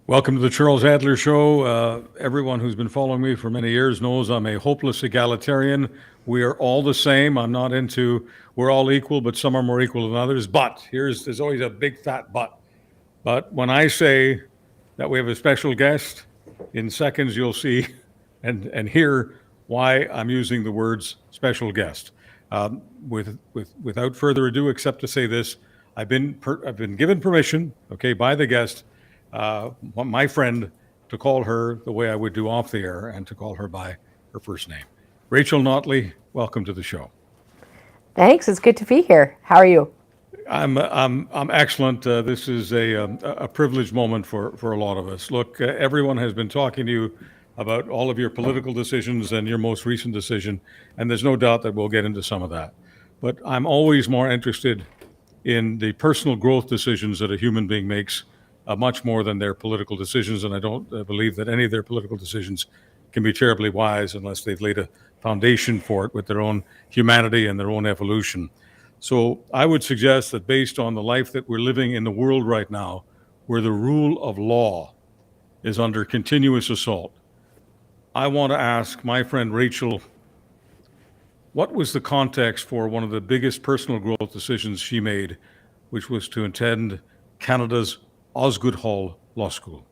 Welcome to the Charles Adler Show. Everyone who's been following me for many years knows I'm a hopeless egalitarian. We are all the same. I'm not into we're all equal, but some are more equal than others. But there's always a big fat but. But when I say that we have a special guest, in seconds you'll see and hear why I'm using the words special guest. Without further ado, except to say this, I've been given permission, okay, by the guest, my friend, to call her the way I would do off the air and to call her by her first name. Rachel Notley, welcome to the show. Thanks. It's good to be here. How are you? I'm excellent. This is a privileged moment for a lot of us. Look, everyone has been talking to you about all of your political decisions and your most recent decision, and there's no doubt that we'll get into some of that. But I'm always more interested in the personal growth decisions that a human being makes, much more than their political decisions, and I don't believe that any of their political decisions can be terribly wise unless they've laid a foundation for it with their own humanity and their own evolution. So I would suggest that based on the life that we're living in the world right now, where the rule of law is under continuous assault, I want to ask my friend Rachel, what was the context for one of the biggest personal growth decisions she made, which was to attend Canada's Osgood Hall Law School?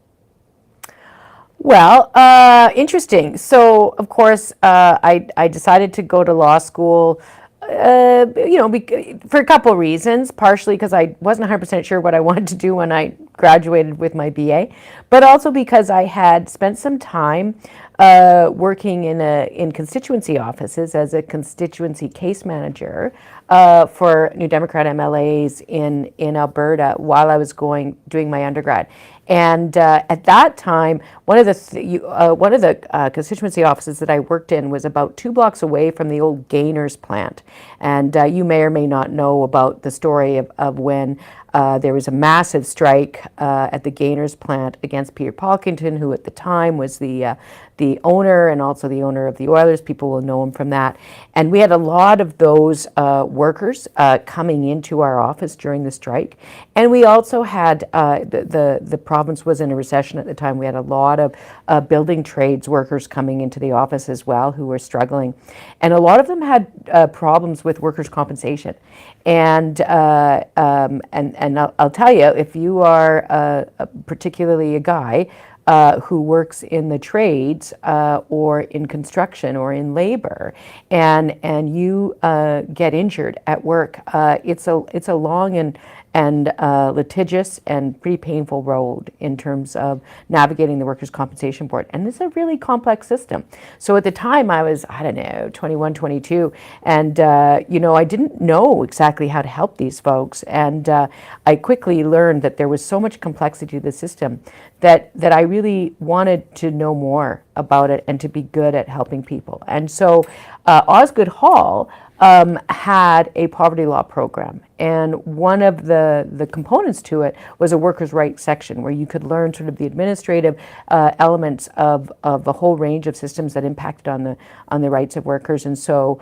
Well, interesting. So, of course, I decided to go to law school, for a couple of reasons. Partially because I wasn't 100% sure what I wanted to do when I graduated with my BA, but also because I had spent some time working in constituency offices as a constituency case manager for New Democrat MLAs in Alberta while I was doing my undergrad. And at that time, one of the constituency offices that I worked in was about 2 blocks away from the old Gainers plant. And you may or may not know about the story of when there was a massive strike at the Gainers plant against Peter Palkington, who at the time was the owner and also the owner of the Oilers. People will know him from that. And we had a lot of those workers coming into our office during the strike. And we also had, the province was in a recession at the time. We had a lot of building trades workers coming into the office as well who were struggling. And a lot of them had problems with workers' compensation. And I'll tell you, if you are particularly a guy who works in the trades or in construction or in labor, and you get injured at work, it's a long and litigious and pretty painful road in terms of navigating the Workers' Compensation Board. And it's a really complex system. So at the time I was, 21, 22, and I didn't know exactly how to help these folks. And I quickly learned that there was so much complexity to the system that I really wanted to know more about it and to be good at helping people. And so Osgood Hall had a poverty law program, and one of the components to it was a workers' rights section where you could learn sort of the administrative elements of a whole range of systems that impacted on the rights of workers. And so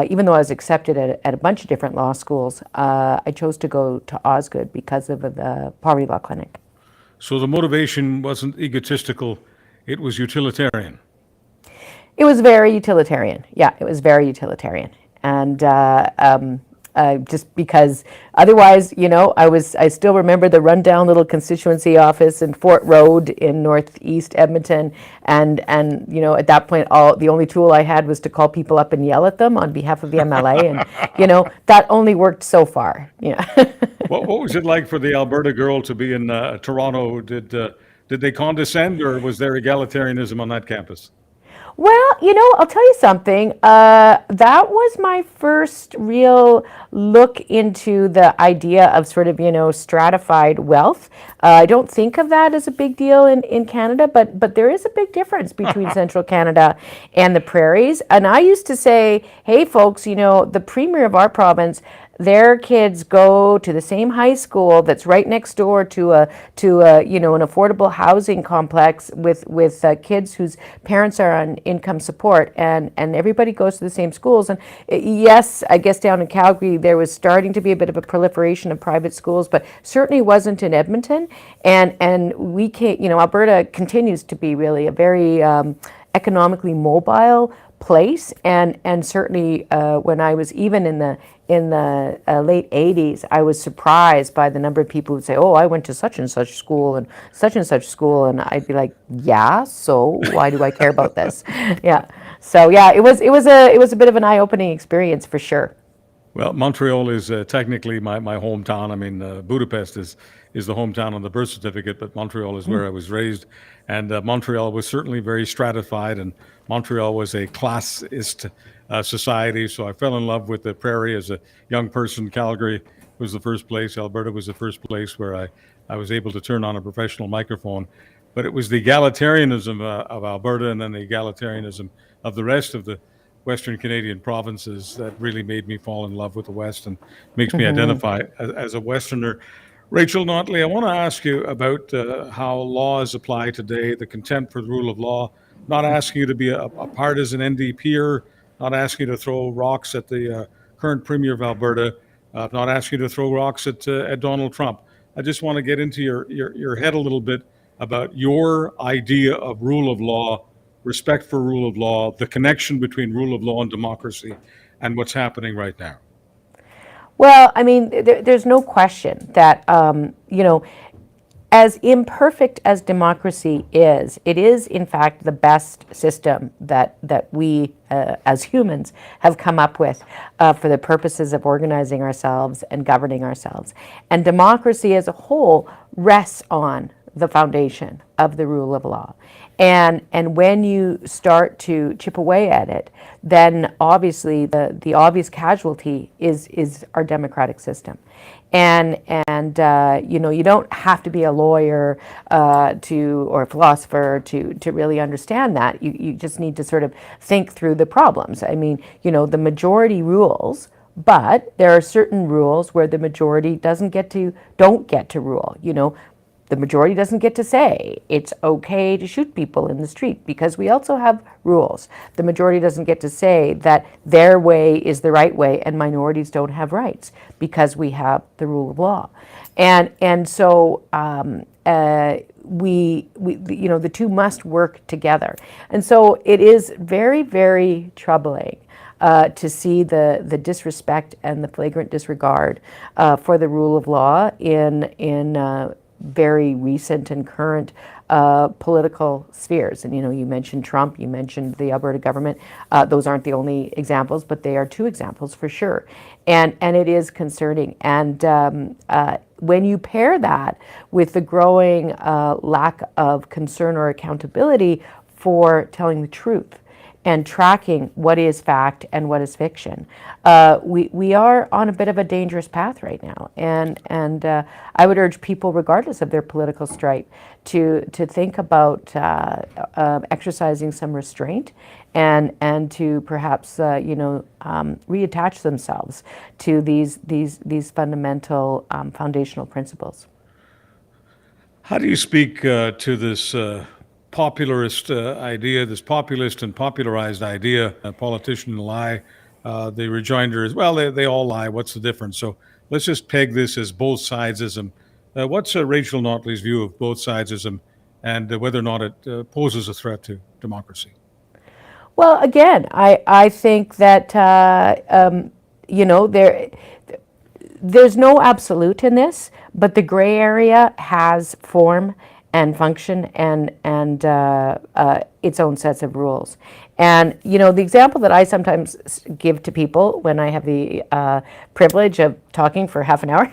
even though I was accepted at a bunch of different law schools, I chose to go to Osgood because of the poverty law clinic. So the motivation wasn't egotistical, it was utilitarian. It was very utilitarian. Yeah, it was very utilitarian. And just because otherwise, I still remember the rundown little constituency office in Fort Road in northeast Edmonton. And at that point, the only tool I had was to call people up and yell at them on behalf of the MLA. And, that only worked so far. What was it like for the Alberta Girl to be in Toronto? Did they condescend, or was there egalitarianism on that campus? Well, I'll tell you something. That was my first real look into the idea of sort of, stratified wealth. I don't think of that as a big deal in Canada, but there is a big difference between central Canada and the prairies. And I used to say, hey, folks, the premier of our province, their kids go to the same high school that's right next door to a you know, an affordable housing complex with kids whose parents are on income support, and everybody goes to the same schools. And yes, I guess down in Calgary there was starting to be a bit of a proliferation of private schools, but certainly wasn't in Edmonton. And we can't, you know, Alberta continues to be really a very economically mobile place, and certainly when I was even in the late 80s, I was surprised by the number of people who would say, "Oh, I went to such and such school and such school," and I'd be like, "Yeah, so why do I care about this?" Yeah, so yeah, it was a bit of an eye-opening experience for sure. Well, Montreal is technically my hometown. I mean, Budapest is the hometown on the birth certificate, but Montreal is where I was raised. And Montreal was certainly very stratified, and Montreal was a classist society. So I fell in love with the prairie as a young person. Calgary was the first place. Alberta was the first place where I was able to turn on a professional microphone. But it was the egalitarianism of Alberta and then the egalitarianism of the rest of the Western Canadian provinces that really made me fall in love with the West and makes me identify as a Westerner. Rachel Notley, I want to ask you about how laws apply today, the contempt for the rule of law. Not asking you to be a partisan NDPer, not asking you to throw rocks at the current Premier of Alberta, not asking you to throw rocks at Donald Trump. I just want to get into your head a little bit about your idea of rule of law, respect for rule of law, the connection between rule of law and democracy, and what's happening right now. Well, I mean, there's no question that, you know, as imperfect as democracy is, it is in fact the best system that we as humans have come up with for the purposes of organizing ourselves and governing ourselves. And democracy as a whole rests on the foundation of the rule of law. And when you start to chip away at it, then obviously the obvious casualty is our democratic system. And you know, you don't have to be a lawyer or a philosopher to really understand that. You just need to sort of think through the problems. I mean, you know, the majority rules, but there are certain rules where the majority don't get to rule. You know, the majority doesn't get to say it's okay to shoot people in the street because we also have rules. The majority doesn't get to say that their way is the right way and minorities don't have rights because we have the rule of law. And so we you know, the two must work together. And so it is very, very troubling to see the disrespect and the flagrant disregard for the rule of law in very recent and current political spheres. And, you know, you mentioned Trump, you mentioned the Alberta government. Those aren't the only examples, but they are two examples for sure. And it is concerning. And when you pair that with the growing lack of concern or accountability for telling the truth and tracking what is fact and what is fiction, we are on a bit of a dangerous path right now. And I would urge people, regardless of their political stripe, to think about exercising some restraint and to perhaps you know, reattach themselves to these fundamental foundational principles. How do you speak to this popularist idea, this populist and popularized idea, a politician lie? The rejoinder is, well, they all lie. What's the difference? So let's just peg this as both-sidesism. What's Rachel Notley's view of both-sidesism and whether or not it poses a threat to democracy? Well, again, I think that you know, there's no absolute in this, but the gray area has form and function and its own sets of rules. And, you know, the example that I sometimes give to people when I have the privilege of talking for half an hour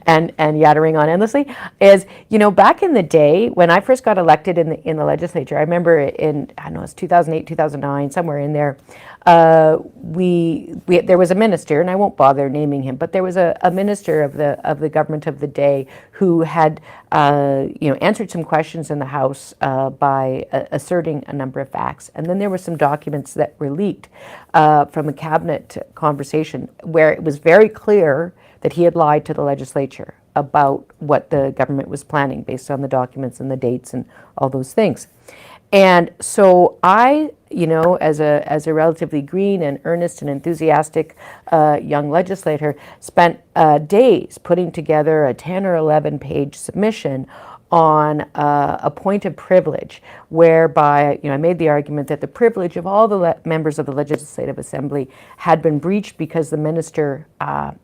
and yattering on endlessly is, you know, back in the day when I first got elected in the legislature, I remember in, I don't know, it's 2008, 2009, somewhere in there, there was a minister, and I won't bother naming him, but there was a minister of the government of the day who had you know, answered some questions in the House by asserting a number of facts. And then there were some documents that were leaked from a cabinet conversation where it was very clear that he had lied to the legislature about what the government was planning based on the documents and the dates and all those things. And so I, as a relatively green and earnest and enthusiastic young legislator, spent days putting together a 10 or 11 page submission on a point of privilege, whereby I made the argument that the privilege of all the members of the Legislative Assembly had been breached because the minister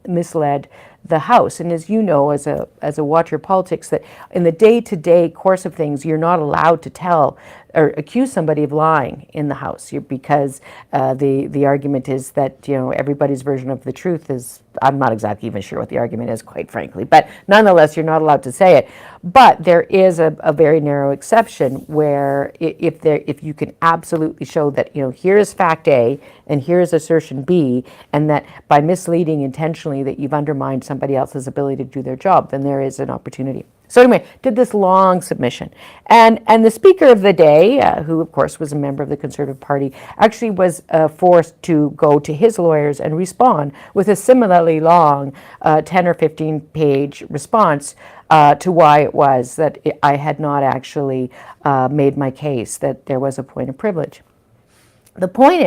misled the House. And as you know, as a watcher of politics, that in the day-to-day course of things, you're not allowed to tell or accuse somebody of lying in the House, because the argument is that everybody's version of the truth is, I'm not exactly even sure what the argument is, quite frankly, but nonetheless, you're not allowed to say it. But there is a very narrow exception where if you can absolutely show that here is fact A and here is assertion B, and that by misleading intentionally that you've undermined somebody else's ability to do their job, then there is an opportunity. So anyway, did this long submission. And the Speaker of the day, who of course was a member of the Conservative Party, actually was forced to go to his lawyers and respond with a similarly long 10 or 15 page response to why it was that I had not actually made my case that there was a point of privilege. The point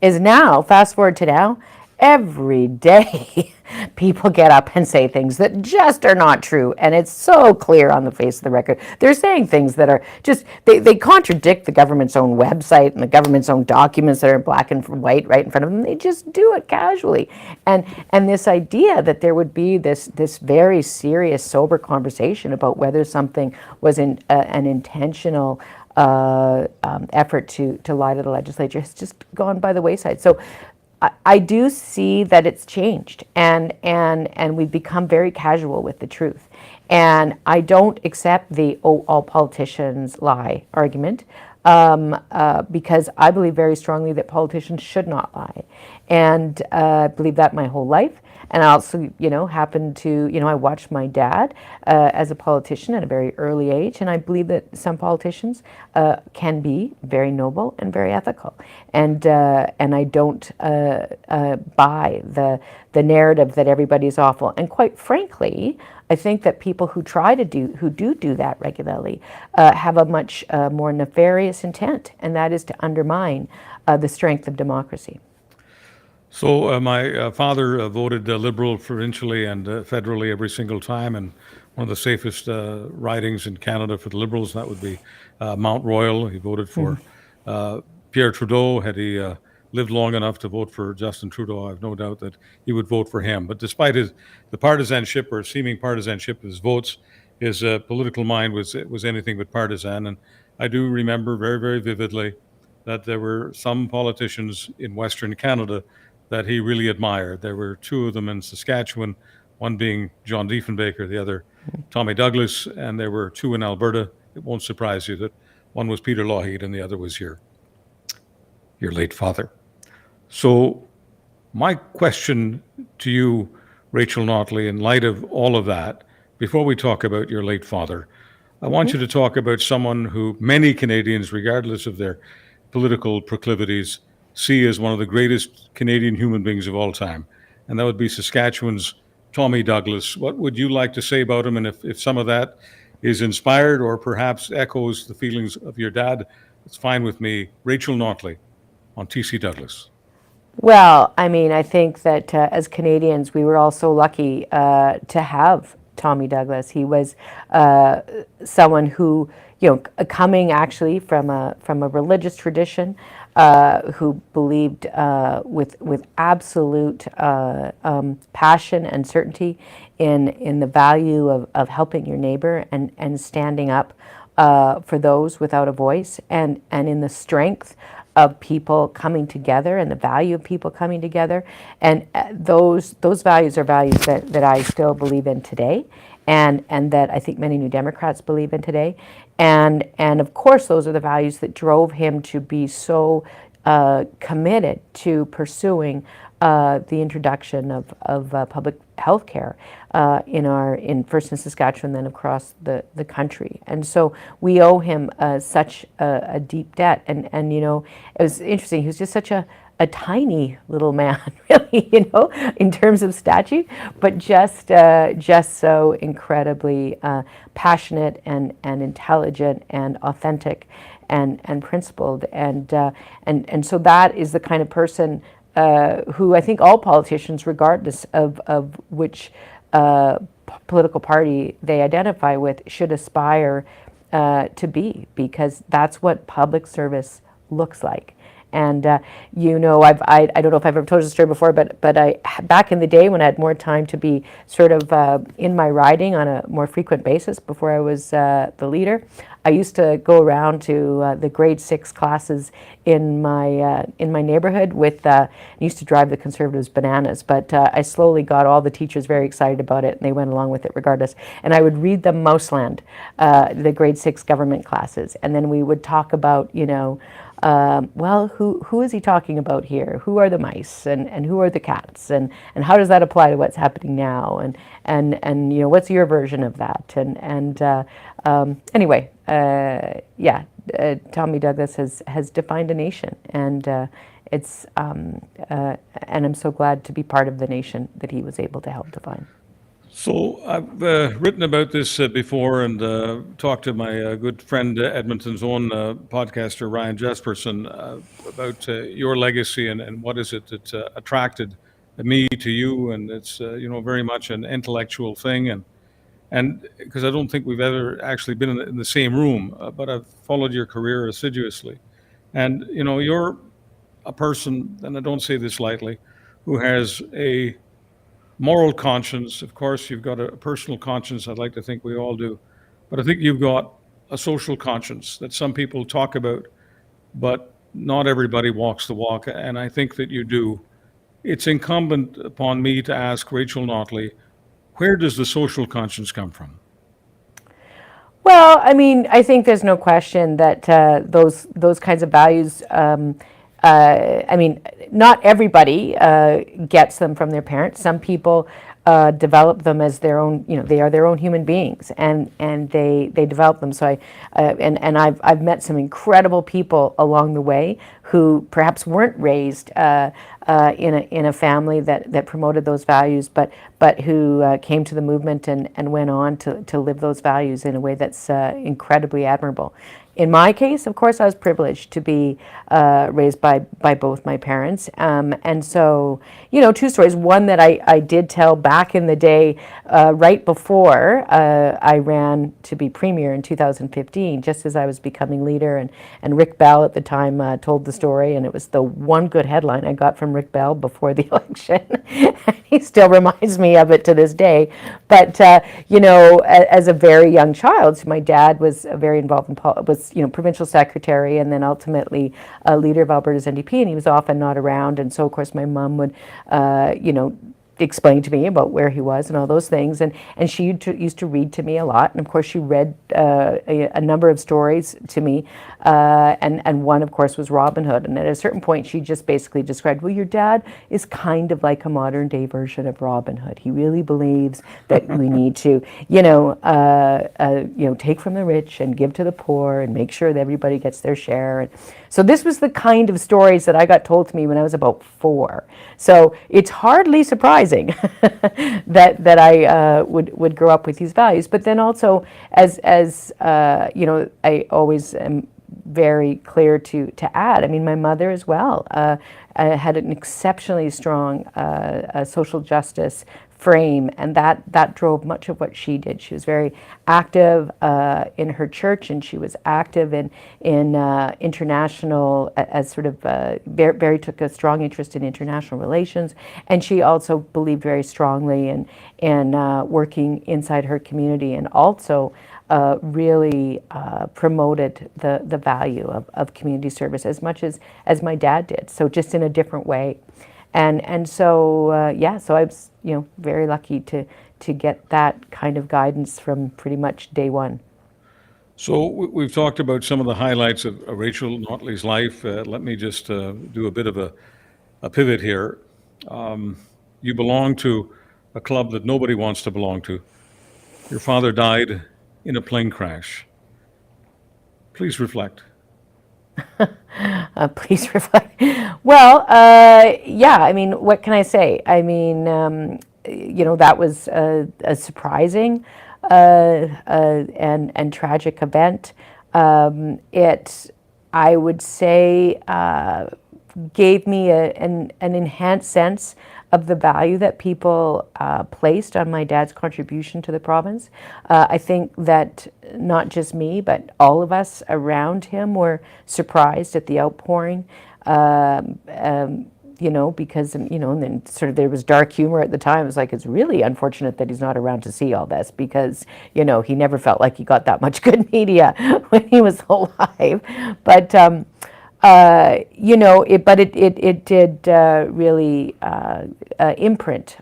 is now, fast forward to now, every day people get up and say things that just are not true, and it's so clear on the face of the record. They're saying things that are just, they contradict the government's own website and the government's own documents that are in black and white right in front of them. They just do it casually. And this idea that there would be this very serious, sober conversation about whether something was an intentional effort to lie to the legislature has just gone by the wayside. So I do see that it's changed, and we've become very casual with the truth. And I don't accept the all politicians lie argument, because I believe very strongly that politicians should not lie. And I believe that my whole life. And I also, happened to, I watched my dad as a politician at a very early age, and I believe that some politicians can be very noble and very ethical. And I don't buy the narrative that everybody's awful. And quite frankly, I think that people who do that regularly have a much more nefarious intent, and that is to undermine the strength of democracy. So my father voted Liberal provincially and federally every single time, and one of the safest ridings in Canada for the Liberals, that would be Mount Royal. He voted for Pierre Trudeau. Had he lived long enough to vote for Justin Trudeau, I have no doubt that he would vote for him. But despite the partisanship or seeming partisanship of his votes, his political mind was anything but partisan. And I do remember very, very vividly that there were some politicians in Western Canada that he really admired. There were two of them in Saskatchewan, one being John Diefenbaker, the other Tommy Douglas, and there were two in Alberta. It won't surprise you that one was Peter Lougheed and the other was your late father. So my question to you, Rachel Notley, in light of all of that, before we talk about your late father, I want you to talk about someone who many Canadians, regardless of their political proclivities, see as one of the greatest Canadian human beings of all time, and that would be Saskatchewan's Tommy Douglas. What would you like to say about him? And if some of that is inspired or perhaps echoes the feelings of your dad, it's fine with me. Rachel Notley on TC Douglas. Well, I think that as Canadians, we were also lucky to have Tommy Douglas. He was someone who, coming actually from a religious tradition, who believed with absolute passion and certainty in the value of helping your neighbor and standing up for those without a voice, and in the strength of people coming together and the value of people coming together. And those values are values that I still believe in today, and that I think many New Democrats believe in today. And of course, those are the values that drove him to be so committed to pursuing the introduction of public health care in first in Saskatchewan, then across the country. And so we owe him such a deep debt. And you know, it was interesting. He was just such a tiny little man, really, you know, in terms of stature, but just so incredibly passionate and intelligent and authentic and principled. And so that is the kind of person who I think all politicians, regardless of which political party they identify with, should aspire to be, because that's what public service looks like. And you know, I don't know if I've ever told you the story before, but I, back in the day when I had more time to be sort of in my riding on a more frequent basis before I was the leader, I used to go around to the grade 6 classes in my neighborhood with, I used to drive the Conservatives bananas, but I slowly got all the teachers very excited about it, and they went along with it regardless. And I would read them Mouseland, the grade 6 government classes, and then we would talk about, you know, well, who is he talking about here? Who are the mice, and who are the cats, and how does that apply to what's happening now? And you know, what's your version of that? Anyway, yeah, Tommy Douglas has defined a nation, and it's and I'm so glad to be part of the nation that he was able to help define. So I've written about this before, and talked to my good friend Edmonton's own podcaster Ryan Jesperson about your legacy and what is it that attracted me to you, and it's you know, very much an intellectual thing, and because I don't think we've ever actually been in the same room, but I've followed your career assiduously, and you know, you're a person, and I don't say this lightly, who has a moral conscience. Of course, you've got a personal conscience. I'd like to think we all do. But I think you've got a social conscience that some people talk about, but not everybody walks the walk. And I think that you do. It's incumbent upon me to ask Rachel Notley, where does the social conscience come from? Well, I mean, I think there's no question that those kinds of values, I mean, not everybody gets them from their parents. Some people develop them as their own, you know, they are their own human beings, and they develop them. So I've met some incredible people along the way who perhaps weren't raised in a family that promoted those values, but who came to the movement and went on to live those values in a way that's incredibly admirable. In my case, of course, I was privileged to be raised by both my parents. And so, you know, two stories. One that I did tell back in the day, right before I ran to be Premier in 2015, just as I was becoming leader. And Rick Bell at the time told the story, and it was the one good headline I got from Rick Bell before the election. He still reminds me of it to this day. But, you know, as a very young child, so my dad was very involved in was, you know, provincial secretary, and then ultimately a leader of Alberta's NDP, and he was often not around. And so, of course, my mom would, you know, explain to me about where he was and all those things. And she used to read to me a lot. And of course, she read a number of stories to me. And one, of course, was Robin Hood. And at a certain point, she just basically described, well, your dad is kind of like a modern day version of Robin Hood. He really believes that we need to, you know, take from the rich and give to the poor and make sure that everybody gets their share. And so this was the kind of stories that I got told to me when I was about 4. So it's hardly surprising that I would grow up with these values. But then also, as you know, I always am very clear to add, I mean, my mother as well had an exceptionally strong social justice frame, and that drove much of what she did. She was very active in her church, and she was active in international, as sort of Barry took a strong interest in international relations, and she also believed very strongly in working inside her community, and also really promoted the value of community service as much as my dad did, so just in a different way. And so yeah, so I was, you know, very lucky to get that kind of guidance from pretty much day one. So we've talked about some of the highlights of Rachel Notley's life. Let me just do a bit of a pivot here. You belong to a club that nobody wants to belong to. Your father died in a plane crash. Please reflect. Please reflect. Well, yeah, I mean, what can I say? I mean, that was a surprising and tragic event. I would say, gave me an enhanced sense of the value that people placed on my dad's contribution to the province. I think that not just me, but all of us around him were surprised at the outpouring. Because, and then sort of there was dark humor at the time. It was like, it's really unfortunate that he's not around to see all this because, he never felt like he got that much good media when he was alive. But, it did really imprint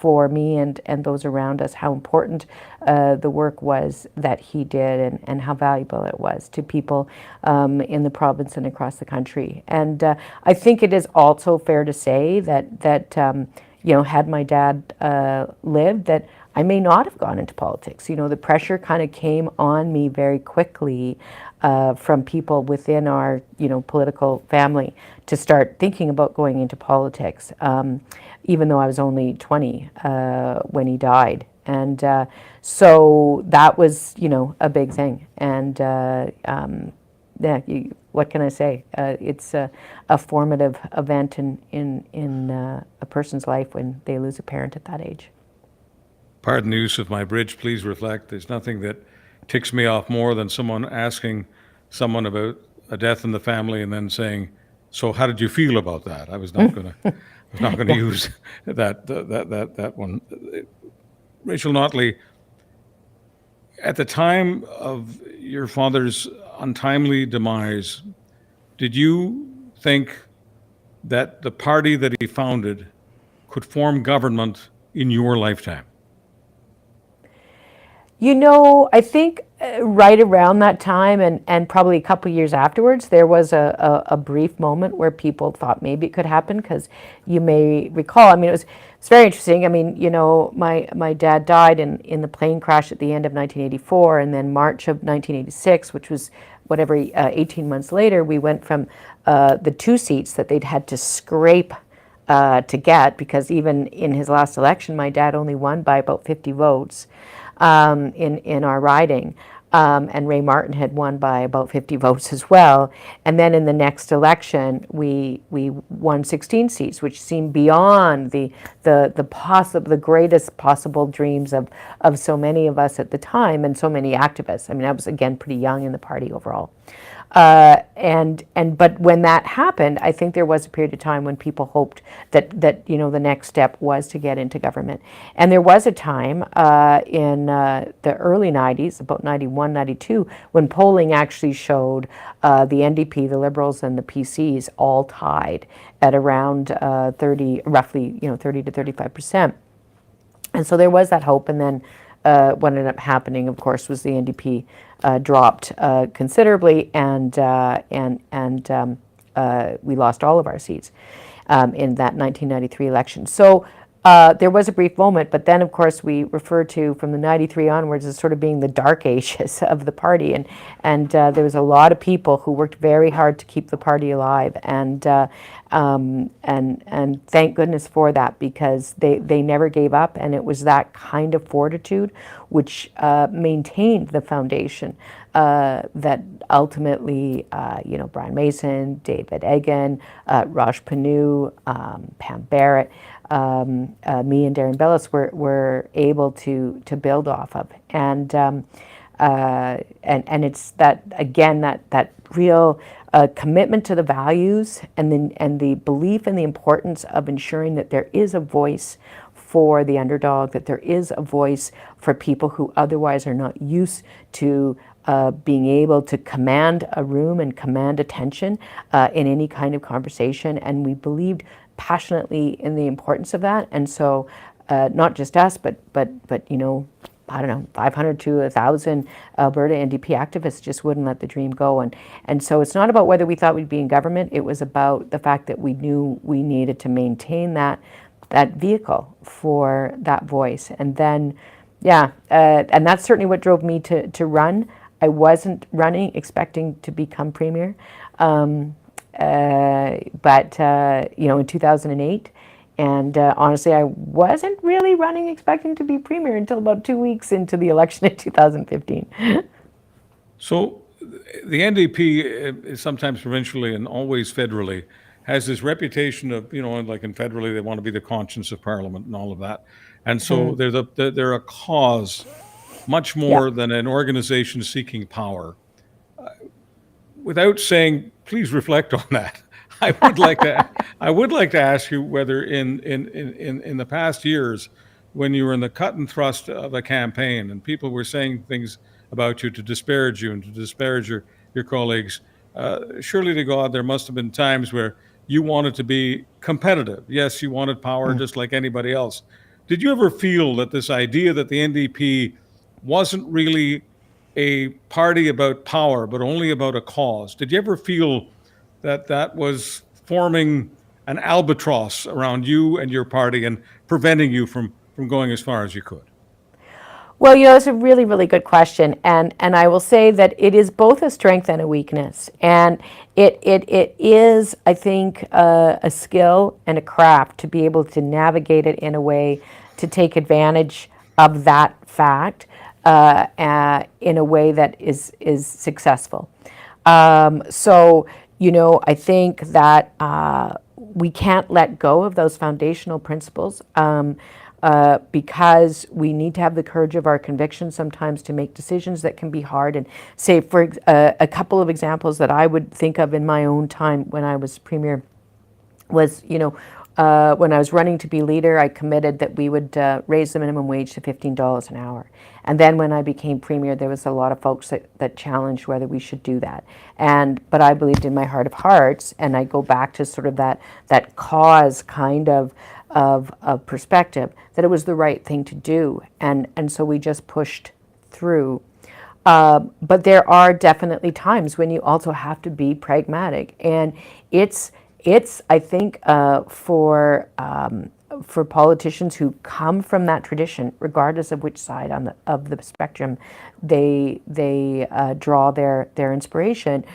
for me and those around us how important the work was that he did and how valuable it was to people in the province and across the country. And I think it is also fair to say that had my dad lived, that I may not have gone into politics. The pressure kind of came on me very quickly from people within our, political family to start thinking about going into politics, even though I was only 20 when he died. And so that was, a big thing. And what can I say? It's a formative event in a person's life when they lose a parent at that age. Pardon the use of my bridge. Please reflect. There's nothing that ticks me off more than someone asking someone about a death in the family and then saying, "So how did you feel about that?" I was not going to use that one. Rachel Notley, at the time of your father's untimely demise, did you think that the party that he founded could form government in your lifetime? I think right around that time and probably a couple years afterwards, there was a brief moment where people thought maybe it could happen, because you may recall, it's very interesting. My dad died in the plane crash at the end of 1984, and then March of 1986, which was 18 months later, we went from the 2 seats that they'd had to scrape to get, because even in his last election, my dad only won by about 50 votes. In our riding, and Ray Martin had won by about 50 votes as well. And then in the next election, we won 16 seats, which seemed beyond the greatest possible dreams of so many of us at the time and so many activists. I was again pretty young in the party overall. But when that happened, I think there was a period of time when people hoped that the next step was to get into government. And there was a time in the early 90s, about 91, 92, when polling actually showed the NDP, the Liberals, and the PCs all tied at around 30 to 35%. And so there was that hope. And then what ended up happening, of course, was the NDP dropped considerably, and we lost all of our seats in that 1993 election. So there was a brief moment, but then, of course, we refer to from the 93 onwards as sort of being the dark ages of the party, and there was a lot of people who worked very hard to keep the party alive, and thank goodness for that, because they never gave up, and it was that kind of fortitude which maintained the foundation that ultimately, Brian Mason, David Egan, Raj Panu, Pam Barrett, me and Darren Bellis were able to build off of, and it's that, again, that real commitment to the values and the belief in the importance of ensuring that there is a voice for the underdog, that there is a voice for people who otherwise are not used to being able to command a room and command attention in any kind of conversation. And we believed passionately in the importance of that. And so not just us, but I don't know, 500 to 1,000 Alberta NDP activists just wouldn't let the dream go. And so it's not about whether we thought we'd be in government. It was about the fact that we knew we needed to maintain that vehicle for that voice. And then, and that's certainly what drove me to run. I wasn't running expecting to become premier, but in 2008. And honestly, I wasn't really running expecting to be premier until about 2 weeks into the election in 2015. So the NDP is sometimes provincially and always federally has this reputation of, like in federally, they want to be the conscience of Parliament and all of that. And so they're a cause much more than an organization seeking power. Without saying, please reflect on that. I would like to ask you whether in the past years, when you were in the cut and thrust of a campaign and people were saying things about you to disparage you and to disparage your colleagues, surely to God, there must have been times where you wanted to be competitive. Yes, you wanted power just like anybody else. Did you ever feel that this idea that the NDP wasn't really a party about power, but only about a cause? Did you ever feel that was forming an albatross around you and your party and preventing you from going as far as you could? Well, it's a really, really good question. And I will say that it is both a strength and a weakness. And it is, I think, a skill and a craft to be able to navigate it in a way to take advantage of that fact in a way that is successful. So, I think that we can't let go of those foundational principles because we need to have the courage of our convictions sometimes to make decisions that can be hard. And say, for a couple of examples that I would think of in my own time when I was premier was, when I was running to be leader, I committed that we would raise the minimum wage to $15 an hour. And then when I became premier, there was a lot of folks that challenged whether we should do that. But I believed in my heart of hearts, and I go back to sort of that cause kind of perspective, that it was the right thing to do. And so we just pushed through. But there are definitely times when you also have to be pragmatic. And it's I think, for politicians who come from that tradition, regardless of which side of the spectrum they draw their inspiration,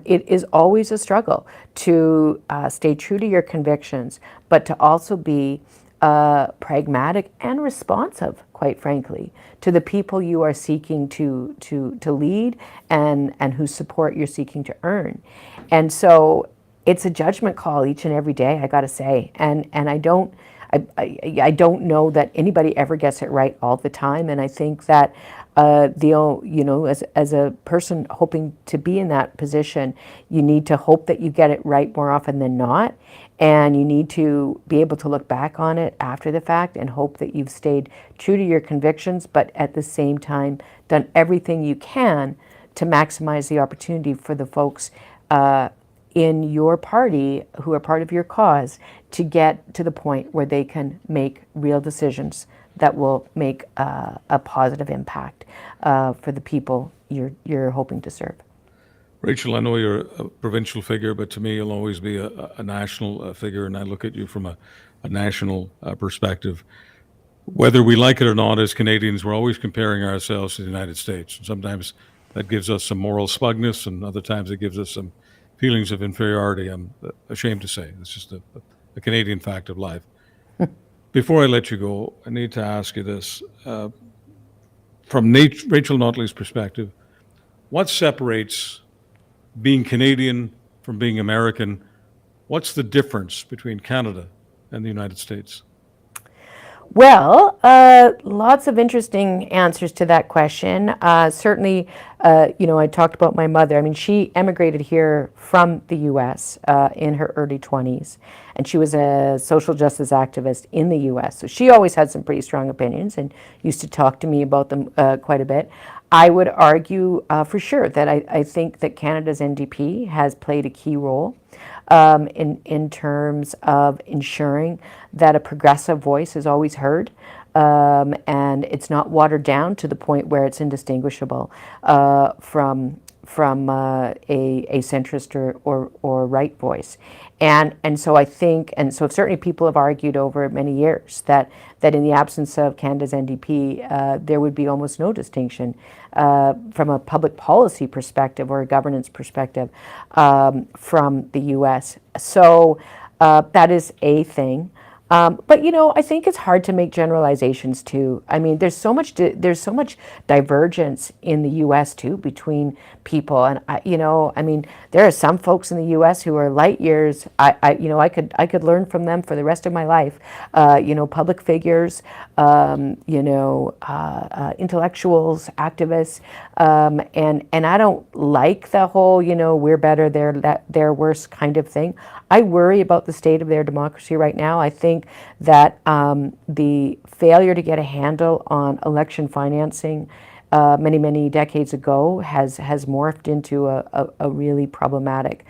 it is always a struggle to stay true to your convictions, but to also be pragmatic and responsive, quite frankly, to the people you are seeking to lead and whose support you're seeking to earn. And so it's a judgment call each and every day, I got to say, and I don't know that anybody ever gets it right all the time. And I think that as a person hoping to be in that position, you need to hope that you get it right more often than not, and you need to be able to look back on it after the fact and hope that you've stayed true to your convictions, but at the same time done everything you can to maximize the opportunity for the folks in your party who are part of your cause to get to the point where they can make real decisions that will make a positive impact for the people you're hoping to serve. Rachel, I know you're a provincial figure, but to me you'll always be a national figure, and I look at you from a national perspective. Whether we like it or not, as Canadians, we're always comparing ourselves to the United States. And sometimes that gives us some moral smugness, and other times it gives us some feelings of inferiority. I'm ashamed to say. It's just a Canadian fact of life. Before I let you go, I need to ask you this. From Rachel Notley's perspective, what separates being Canadian from being American? What's the difference between Canada and the United States? Well, lots of interesting answers to that question. Certainly, I talked about my mother. I mean, she emigrated here from the U.S. In her early 20s, and she was a social justice activist in the U.S. So she always had some pretty strong opinions and used to talk to me about them quite a bit. I would argue for sure that I think that Canada's NDP has played a key role in terms of ensuring that a progressive voice is always heard and it's not watered down to the point where it's indistinguishable from a centrist or right voice. And so I think, and so certainly people have argued over many years that in the absence of Canada's NDP, there would be almost no distinction from a public policy perspective or a governance perspective from the U.S. So that is a thing. But I think it's hard to make generalizations too. I mean, there's so much divergence in the U.S. too between people, and I mean, there are some folks in the U.S. who are light years. I could learn from them for the rest of my life. Public figures, intellectuals, activists, and I don't like the whole we're better, they're worse kind of thing. I worry about the state of their democracy right now. I think that the failure to get a handle on election financing many decades ago has morphed into a really problematic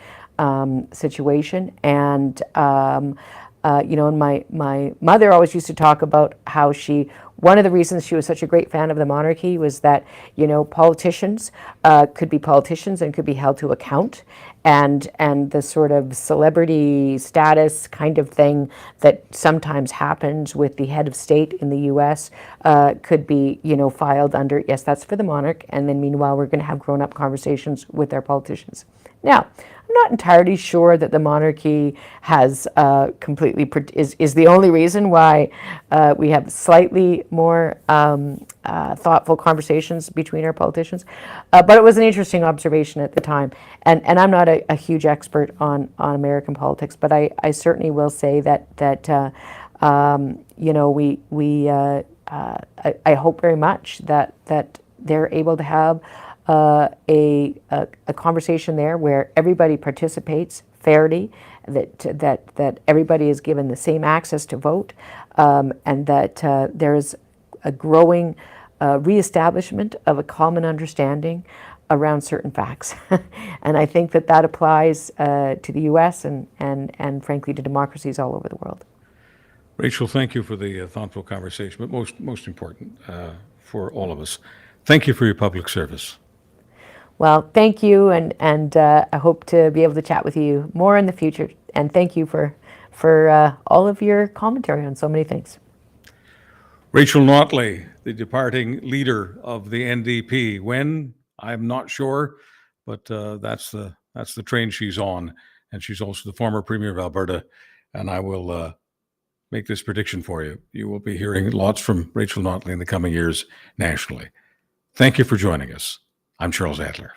situation. And and my mother always used to talk about how one of the reasons she was such a great fan of the monarchy was that, politicians could be politicians and could be held to account. And the sort of celebrity status kind of thing that sometimes happens with the head of state in the U.S. Could be, filed under, yes, that's for the monarch. And then meanwhile, we're going to have grown-up conversations with our politicians. Now, I'm not entirely sure that the monarchy has is the only reason why we have slightly more thoughtful conversations between our politicians. But it was an interesting observation at the time. And I'm not a huge expert on American politics, but I certainly will say that I hope very much that they're able to have a conversation there where everybody participates fairly, that everybody is given the same access to vote, and that there's a growing reestablishment of a common understanding around certain facts. And I think that applies to the U.S. and frankly to democracies all over the world. Rachel, thank you for the thoughtful conversation, but most important for all of us, thank you for your public service. Well, thank you, and I hope to be able to chat with you more in the future. And thank you for all of your commentary on so many things. Rachel Notley, the departing leader of the NDP. When? I'm not sure, but that's the train she's on, and she's also the former Premier of Alberta. And I will make this prediction for you. You will be hearing lots from Rachel Notley in the coming years nationally. Thank you for joining us. I'm Charles Adler.